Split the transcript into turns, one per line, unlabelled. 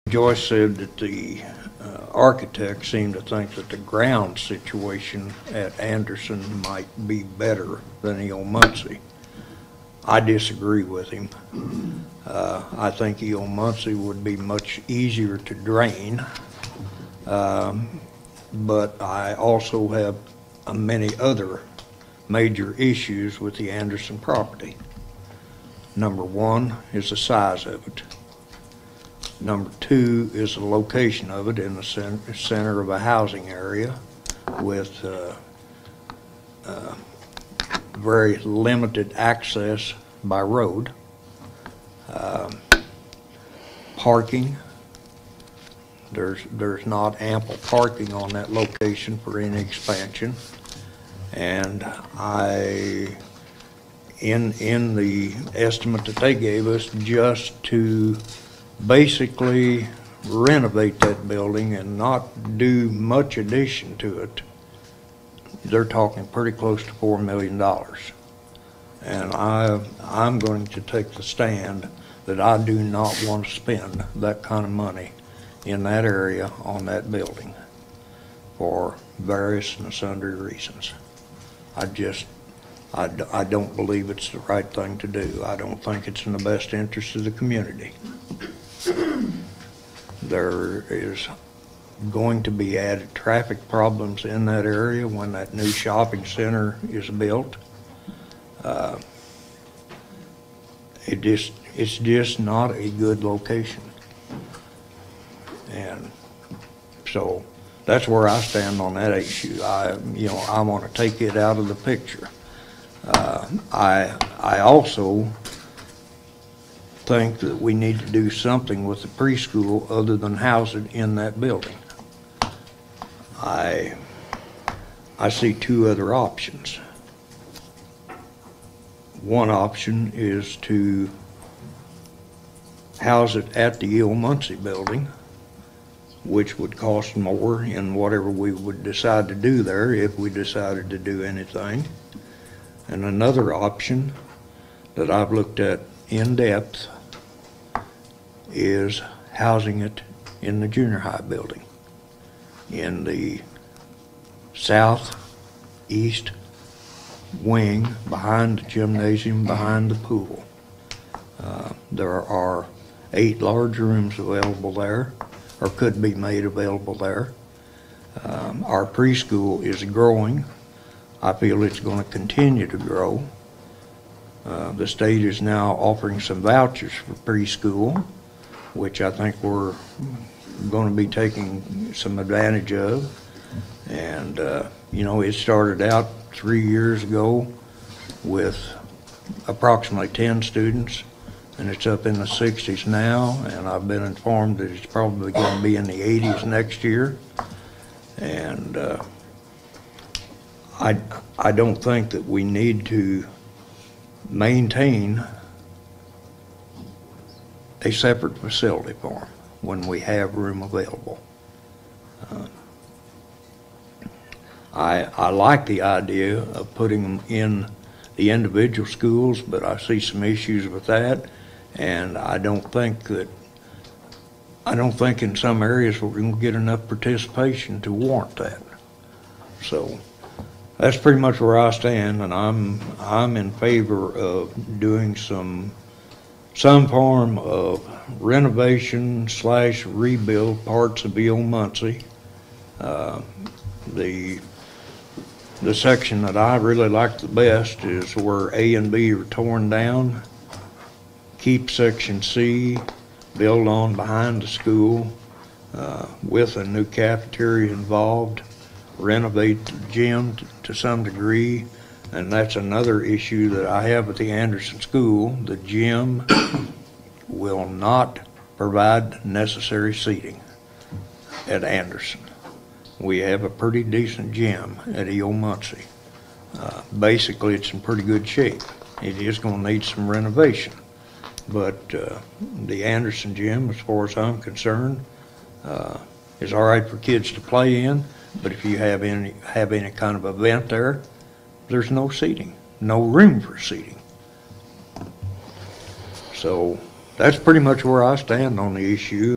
Joyce said that the architect seemed to think that the ground situation at Anderson might be better than the old Muncie. I disagree with him. I think the old Muncie would be much easier to drain, but I also have many other major issues with the Anderson property. Number one is the size of it. Number two is the location of it in the center of a housing area with very limited access by road. Parking, there's not ample parking on that location for any expansion, and in the estimate that they gave us, just to basically renovate that building and not do much addition to it, they're talking pretty close to $4 million. And I'm going to take the stand that I do not want to spend that kind of money in that area on that building for various and sundry reasons. I don't believe it's the right thing to do. I don't think it's in the best interest of the community. There is going to be added traffic problems in that area when that new shopping center is built. It's just not a good location. And so that's where I stand on that issue. I want to take it out of the picture. I also think that we need to do something with the preschool other than house it in that building. I see two other options. One option is to house it at the old Muncie building, which would cost more in whatever we would decide to do there if we decided to do anything. And another option that I've looked at in depth is housing it in the junior high building in the southeast wing behind the gymnasium, behind the pool. There are 8 large rooms available there, or could be made available there. Our preschool is growing. I feel it's going to continue to grow. The state is now offering some vouchers for preschool, which I think we're going to be taking some advantage of. And it started out 3 years ago with approximately 10 students, and it's up in the 60s now, and I've been informed that it's probably going to be in the 80s next year. And I don't think that we need to maintain a separate facility for them when we have room available. I like the idea of putting them in the individual schools, but I see some issues with that, and I don't think in some areas we're going to get enough participation to warrant that. So that's pretty much where I stand, and I'm in favor of doing some form of renovation / rebuild parts of the old Muncie. The section that I really like the best is where A and B are torn down. Keep section C, build on behind the school with a new cafeteria involved. Renovate the gym to some degree, and that's another issue that I have at the Anderson School. The gym will not provide necessary seating at Anderson. We have a pretty decent gym at old Muncie. Basically, it's in pretty good shape. It is going to need some renovation, but the Anderson gym, as far as I'm concerned, is all right for kids to play in. But if you have any kind of event there, there's no seating, no room for seating. So that's pretty much where I stand on the issue.